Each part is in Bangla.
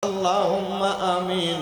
আল্লাহুম্মা আমিন।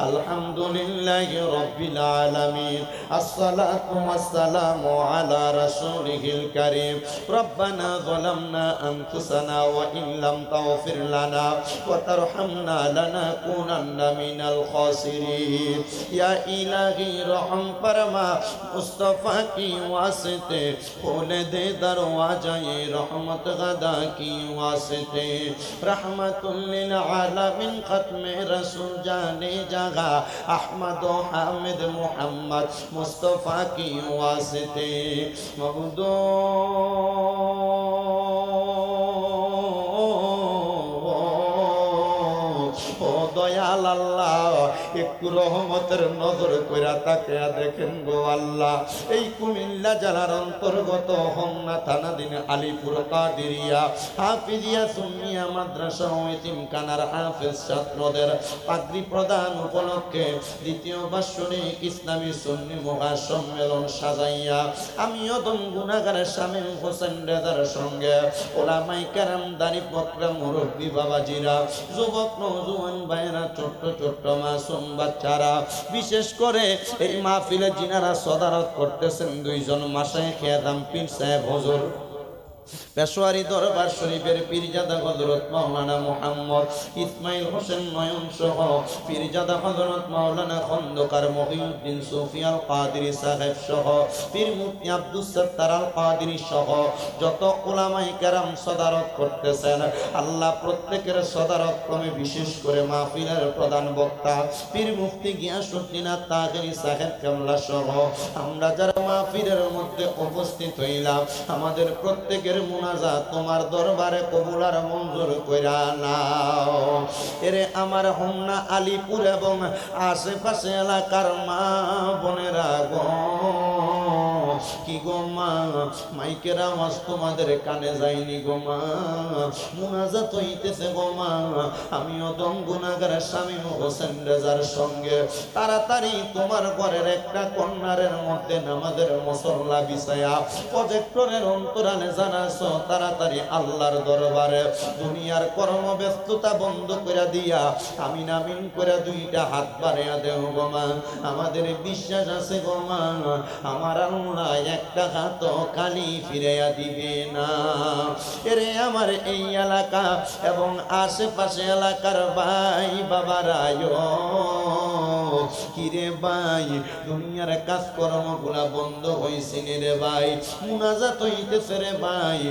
আলহামদুলিল্লাহি রাব্বিল আলামিন। আসসালাতু ওয়াসসালামু আলা রাসূলিহিল কারীম। রব্বানা যালামনা আনফুসানা ওয়া ইন লাম তাগফির লানা ওয়া তারহামনা লানাকুনান্না মিনাল খাসিরিন। ইয়া ইলাহি রহম ফরমা, মুস্তাফা की वास्ते खोले दे दरवाज़े रहमत गदा की वास्ते। रहमतुल लिल आलमीन खत्मे रसूल जाने जगह अहमद हामिद मोहम्मद मुस्तफ़ा की वास्ते। मबदो দয়াল আল্লাহ, একটু রহমতের নজর কইরা তাকিয়া দেখেন গো আল্লাহ। এই কুমিল্লা জেলার অন্তর্গত হোমনা থানাধীন আলীপুর কাদিরিয়া হাফিজিয়া সুন্নিয়া মাদ্রাসা ও এতিমখানার হাফেজ ছাত্রদের পাগড়ি প্রদান উপলক্ষে দ্বিতীয় বার্ষিক ইসলামী সুন্নি মহাসম্মেলন সাজাইয়া আমি অদম গুনাহগার শামীম হোসেন রেজার সঙ্গে ওলামায়ে কেরাম, দানি বকরা, মুরব্বী বাবাজিরা, যুবক নওজোয়ান ভাইরা, ছোট্ট ছোট্ট মাসুম বাচ্চারা, বিশেষ করে এই মাহফিলে যিনারা সদারত করতেছেন দুইজন মাশায়েখ আযম পীর সাহেব হুজুর পেশোয়ারি দরবার শরীফের পীরজাদা হযরত মাওলানা মুহাম্মদ ইসমাইল হোসেন নয়ন সহ পীরজাদা হযরত মাওলানা খন্দকার মহিউদ্দিন সুফিয়াল কাদেরী সাহেব সহ পীর মুফতি আব্দুস সাত্তার আল কাদেরী সহ যত উলামায়ে কেরাম সদারত করতেছেন, আল্লাহ প্রত্যেকের সদারত ক্রমে বিশেষ করে মাহফিলের প্রধান বক্তা পীর মুফতি গিয়াসউদ্দিন আত-তাহেরী সাহেব কেবলা সহ আমরা যারা মাহফিলের মধ্যে উপস্থিত হইলাম, আমাদের প্রত্যেকের মুনাজাত তোমার দরবারে কবুল আর মঞ্জুর কইরা নাও। এরে আমার হোমনা আলীপুর এবং আশেপাশে এলাকার মা বোনেরা গো, কি গো মা, মাইকের আওয়াজ তোমাদের কানে যায়নি গো মা, মুনাজাত হইতেছে গো মা। আমি অদম গুনাহগার শামীম হোসেন রেজার সঙ্গে তাড়াতাড়ি তোমার ঘরের একটা কর্নারের মধ্যে নামাজের মুসল্লা বিছায়া প্রজেক্টরের অন্তরালে জানাছো তাড়াতাড়ি আল্লাহর দরবারে দুনিয়ার কর্মব্যস্ততা বন্ধ করে দিয়া আমিন আমিন করে দুইটা হাত বাড়াইয়া দেও গো মা। আমাদের বিশ্বাস আছে গো মা, আমার আল্লাহ একটা হাত খালি ফিরাইয়া দিবে না। এরে আমার এই এলাকা এবং আশেপাশে এলাকার ভাই বাবারা, কিরে ভাই, দুনিয়ার কাজকর্মগুলা বন্ধ হইছিল রে ভাই, মুনাজাত হইতেছে রে ভাই,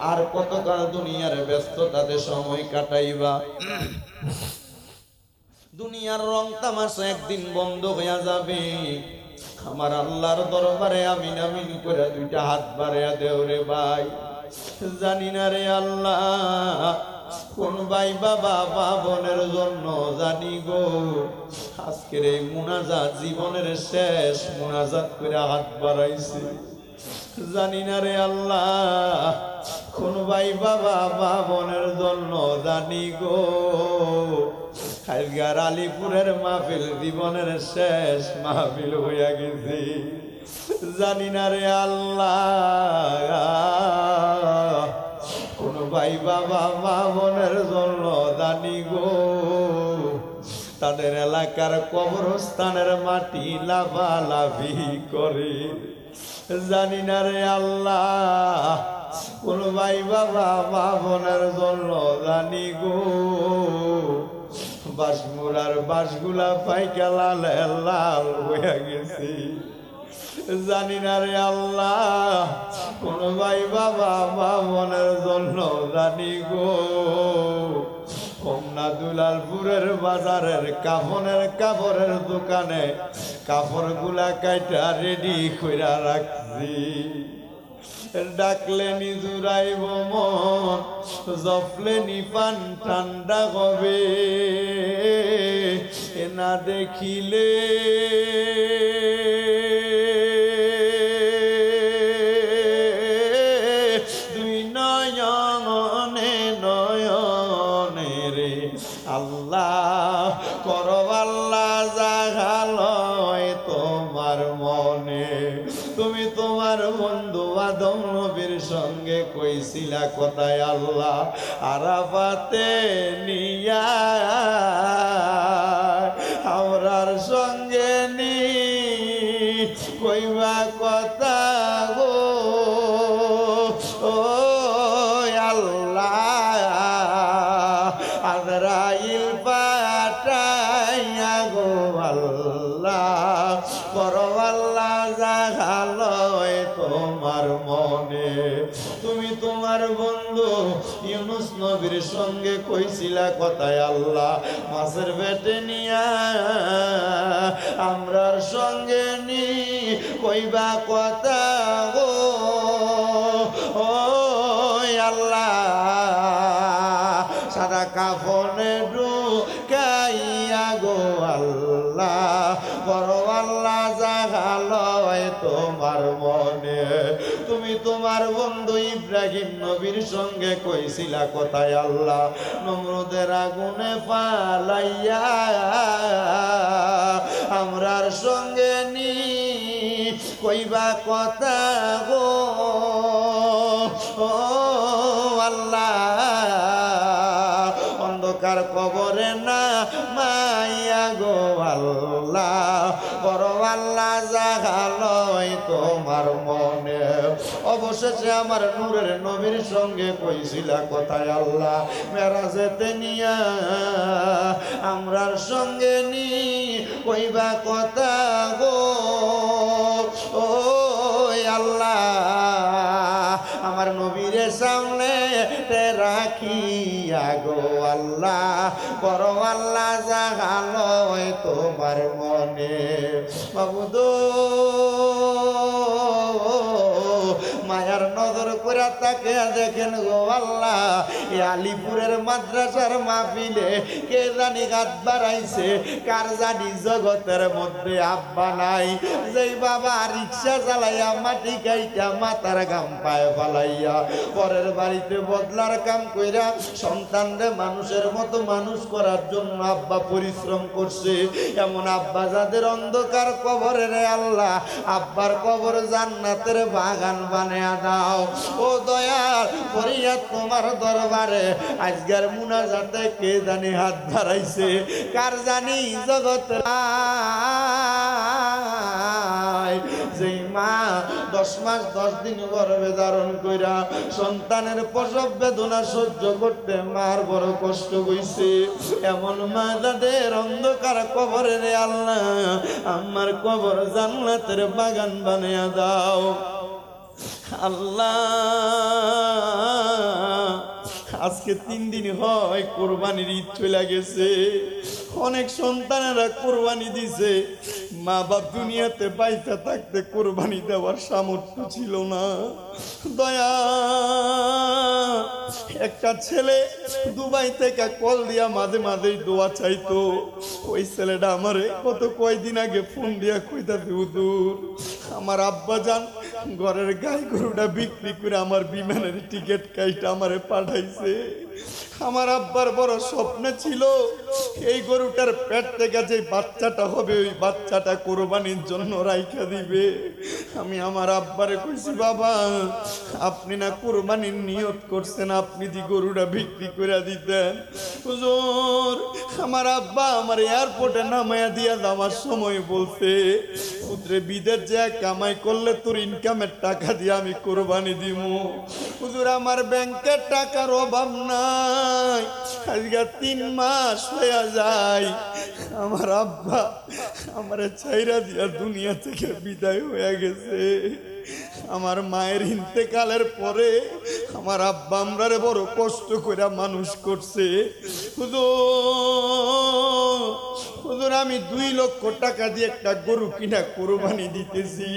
আর কতকাল দুনিয়ার ব্যস্ততাতে সময় কাটাইবা? দুনিয়ার রং তামাশা একদিন বন্ধ হইয়া যাবে। আমার আল্লাহর দরবারে আমিন আমিন করে দুইটা হাত বাড়াইয়া দেও রে ভাই। জানি না রে আল্লাহ কোন ভাই বাবা মা বোনের জন্য জানি গো আজকের এই মুনাজাত জীবনের শেষ মুনাজাত করে হাত বাড়াইছে। জানি না রে আল্লাহ কোন ভাই বাবা মা বোনের জন্য জানি গো আজকের আলীপুরের মাহফিল জীবনের শেষ মাহফিল হইয়া গেছে। জানি না রে আল্লাহ কোন ভাই বাবা মা বোনের জন্য জানি গো তাদের এলাকার কবরস্থানের মাটি লাফালাফি করে। জানি না রে আল্লাহ কোন ভাই বাবা মা বোনের জন্য জানি গো বাঁশমুড়ার বাঁশগুলা পাইকা লাল লাল হইয়া গেছে। জানি না রে আল্লাহ কোন ভাই বাবা মা বোনের জন্য জানি গো হোমনা দুলালপুরের বাজারের কাপড়ের দোকানে কাপড় গুলা কাইটা রেডি কইরা রাখছি। ডাকলেনি জুড়াইব মন, জপলেনি পান ঠান্ডা হবে, এ না দেখিলে দুই নয়নে নয়নে রে আল্লাহ করো আল্লাহ জাগালয় তোমার মনে। তুমি তোমার বন্ধু আদম নবীর সঙ্গে কইছিলা কথায় আল্লাহ আরাফাতে নিয়া কইবা কথা গো ও আল্লাহ আজরাইল পাঠাইয়া গো আল্লাহ পরওয়াল্লা জাগালয় তোমার মনে তুমি তোমার বন্ধু ইউনুস নবীর সঙ্গে কইছিলা কথায় আল্লাহ মাছের পেটে নিয়া আমরার সঙ্গে নি কইবা কথা গো ও আল্লাহ সাদা কাফনে ঢুকাইয়া গো আল্লাহ বড় আল্লাহ জাগালয় তোমার মনে তুমি তোমার বন্ধু ইব্রাহিম নবীর সঙ্গে কইছিলা কথায় আল্লাহ নমরুদের আগুনে ফালাইয়া আমরার সঙ্গে নি কইবা কথা গো ও আল্লাহ অন্ধকার কবরে না মাইয়া গো আল্লাহ বড় আল্লাহ জাগালয় তোমার মনে অবশেষে আমার নূরের নবীর সঙ্গে কইছিলা কথায় আল্লাহ মেরাজেতে নিয়া আমরার সঙ্গে নি কইবা কথা গো ও আল্লাহ আমার নবীর সামনে রাখিয়া গো আল্লাহ বড় আল্লাহ জাগালয় তোমার মনে মাবুদ মায়ার নজর করে তাকে দেখেন গো আল্লাহ এই আলিপুরের মাদ্রাসার মাহফিলে কে জানি গাত বাড়াইছে কার জানি জগতের মধ্যে আব্বা নাই যেই বাবা রিক্সা চালাইয়া মাটি কাইটা মাথার গাম পায়ে ফালাইয়া পরের বাড়িতে বদলার কাম কইরা সন্তানরে মানুষের মতো মানুষ করার জন্য আব্বা পরিশ্রম করছে এমন আব্বা যাদের অন্ধকার কবরে রে আল্লাহ আব্বার কবর জান্নাতের বাগান বানিয়ে দাও ও দয়াল ফরিয়াদ তোমার দরবারে আজকের মুনাজাতে কে জানি হাত ধরাইছে কার জানি জগৎ যেই মা 10 মাস 10 দিন গর্ভে ধারণ কইরা সন্তানের প্রসব বেদনা সহ্য করতে মার বড় কষ্ট হইছে এমন মা যাদের অন্ধকার কবরে রে আল্লাহ আমার কবর জান্নাতের বাগান বানিয়ে দাও আল্লাহ আজকে 3 দিন হয় কুরবানির ঈদ চলে গেছে অনেক সন্তানেরা কুরবানি দিছে মা বাপ দুনিয়াতে বাইচা থাকতে কুরবানি দেওয়ার সামর্থ্য ছিল না দয়া একটা ছেলে দুবাই থেকে কল দিয়া মাঝে মাঝে দোয়া চাইতো ওই ছেলেটা আমারে কত কয়দিন আগে ফোন দিয়া কইতাছে হুজুর আমার আব্বা জান ঘরের গাই গরুটা বিক্রি করে আমার বিমানের টিকিট কাইটা আমারে পাঠাইছে আমার আব্বার বড় স্বপ্ন ছিল এই গরুটার পেট থেকে যে বাচ্চাটা হবে ওই বাচ্চাটা কুরবানির জন্য রাইখা দিবে আমি আমার আব্বারে কইছি বাবা আপনি না কুরবানির নিয়ত করছেন আপনি দি গরুটা বিক্রি করে দিতেন হুজুর আমার আব্বা আমার এয়ারপোর্টে নামায়া দিয়া যাওয়ার সময় বলতে পুত্রে বিদেশ যা কামাই করলে তোর ইনকামের টাকা দিয়ে আমি কুরবানি দিমু হুজুর আমার ব্যাংকের টাকার অভাব নাই আজকে 3 মাস হয়ে যায় আমার আব্বা আমার ছাইরা দিয়া দুনিয়া থেকে বিদায় হয়ে গেছে আমার মায়ের ইন্তেকালের পরে আমার আব্বা আমরারে বড় কষ্ট করে মানুষ করছে হুজুর আমি 2 লক্ষ টাকা দিয়ে একটা গরু কিনা কুরবানি দিতেছি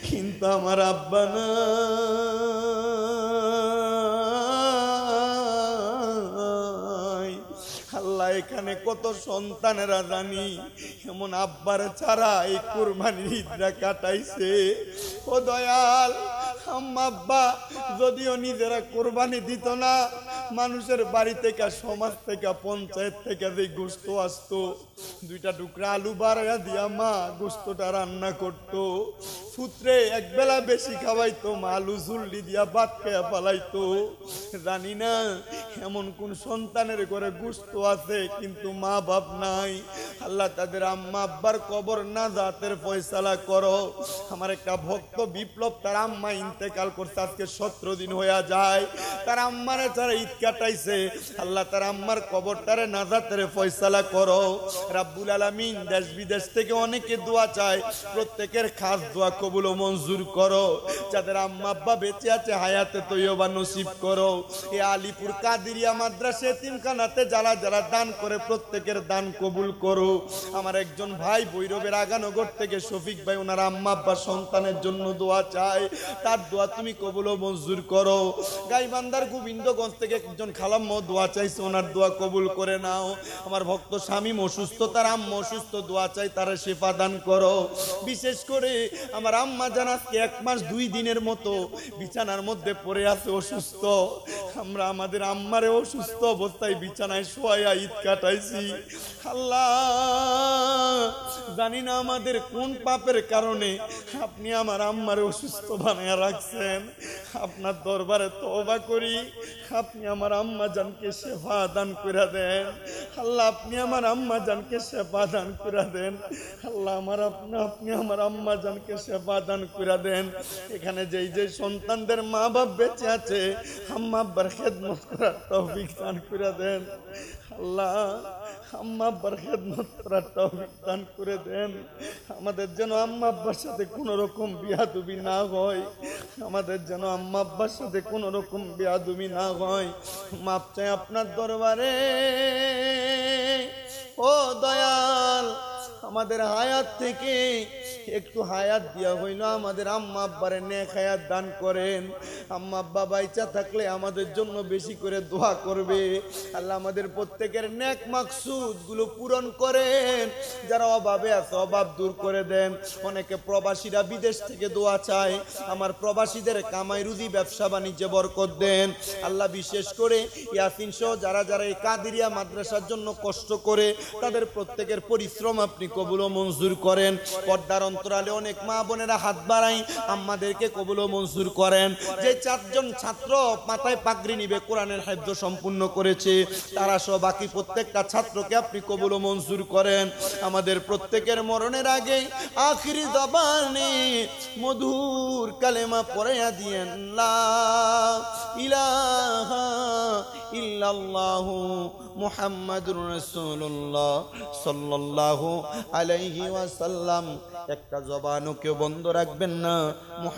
কিন্তু আমার আব্বা না আল্লাহ এখানে কত সন্তানেরা জানি এমন আব্বার ছাড়া এই কুরবানির ঈদটা কাটাইছে ও দয়াল আম্মা যদিও নিজেরা কুরবানি দিত না মানুষের বাড়ি থেকে সমাজ থেকে পঞ্চায়েত থেকে যে গোস্ত আসতো 2টা টুকরা আলু বাড়াইয়া দিয়া মা গোস্তটা রান্না করতো পুত্রে একবেলা বেশি খাওয়াইতো মা আলু ঝুল্লি দিয়া ভাত খেয়া পালাইতো জানি না এমন কোন সন্তানের ঘরে গোস্ত আছে কিন্তু মা বাপ নাই আল্লাহ তাদের আম্মা আব্বার কবর নাজাতের ফয়সালা করো। আমার একটা ভক্ত বিপ্লব, তার আম্মা ইন্তেকাল করছে, আজকে 17 দিন হয়ে যায়, তার আম্মারে যারা ঈদ কাটাইছে, আল্লাহ তার আম্মার কবরটারে নাজাতের ফয়সালা করো রাব্বুল আলামিন। দেশ বিদেশ থেকে অনেকে দোয়া চায়, প্রত্যেকের খাস দোয়া কবুল ও মঞ্জুর করো। যাদের আম্মা আব্বা বেঁচে আছে হায়াতে তৈয়বা নসিব করো। এই আলিপুর কাদিরিয়া মাদ্রাসা এতিমখানাতে যারা যারা দান করে প্রত্যেকের দান কবুল করো। আমার একজন ভাই ভৈরবের আগানগর থেকে শফিক ভাই, ওনার আম্মা আব্বা সন্তানের জন্য দোয়া চায়, তার দোয়া তুমি কবুল ও মঞ্জুর করো। গাইবান্ধার গোবিন্দগঞ্জ থেকে একজন খালাম্মা দোয়া চাইছে, ওনার দোয়া কবুল করে নাও। আমার ভক্ত শামীম অসুস্থ, তার আম্মা অসুস্থ, দোয়া চাই তারা শিফা দান করো। বিশেষ করে আমার আম্মা জান আজকে 1 মাস 2 দিনের মতো বিছানার মধ্যে পড়ে আছে অসুস্থ। আমরা আমাদের আম্মারে অসুস্থ অবস্থায় বিছানায় শোয়া ঈদ কাটাইছি। আল্লাহ জানি না আমাদের কোন পাপের কারণে আপনি আমার আম্মারে অসুস্থ বানায়া রাখছেন। আপনার দরবারে তওবা করি, আপনি আমার আম্মা জানকে শেফা দান করে দেন। আল্লাহ আপনি আমার আম্মা জানকে শেফা দান করে দেন। আল্লাহ আপনি আমার আম্মা জানকে শেফা দান করে দেন। এখানে যে সন্তানদের মা বাপ বেঁচে আছে, আম্মা আব্বার খেদমত করার তৌফিক দান করে দেন। আল্লাহ আম্মা আব্বার খেদমত করার তৌফিক দান করে দেন। আমাদের যেন আম্মা আব্বার সাথে কোনো রকম বিয়াদবি না হয়, আমাদের যেন আম্মা আব্বার সাথে কোনো রকম বিয়াদবি না হয়। মাপ চাই আপনার দরবারে। ও দয়াল, আমাদের হায়াত থেকে একটু হায়াত দিয়া হইল আমাদের আম্মা আব্বারে নেক হায়াত দান করেন। আম্মা আব্বা বাইচা থাকলে আমাদের জন্য বেশি করে দোয়া করবে। আল্লাহ আমাদের প্রত্যেকের নেক মাকসুদ গুলো পূরণ করেন। যারা অভাবে আছে অভাব দূর করে দেন। অনেকে প্রবাসীরা বিদেশ থেকে দোয়া চায়, আমার প্রবাসীদের কামাই রুজি ব্যবসা বাণিজ্যে বরকত দেন। আল্লাহ বিশেষ করে ইয়াসিন সহ যারা যারা এই কাদিরিয়া মাদ্রাসার জন্য কষ্ট করে, তাদের প্রত্যেকের পরিশ্রম আপনি কবুল ও মঞ্জুর করেন। পর্দার অন্তরালে অনেক মা বোনেরা হাত বাড়াই, আম্মাদেরকে কবুল ও মঞ্জুর করেন। যে 4 জন ছাত্র মাথায় পাগড়ি নিবে কোরআনের হিফজ সম্পূর্ণ করেছে, তারা সহ বাকি প্রত্যেকটা ছাত্রকে আপনি কবুল ও মঞ্জুর করেন। আমাদের প্রত্যেকের মরণের আগে আখিরি জবানে মধুর কালেমা পড়াইয়া দিয়েন, লা ইলাহা ইল্লাল্লাহু মুহাম্মাদুর রাসূলুল্লাহ সাল্লাল্লাহু আলাইহি ওয়াসাল্লাম। একটা জবানও কেউ বন্ধ রাখবেন না।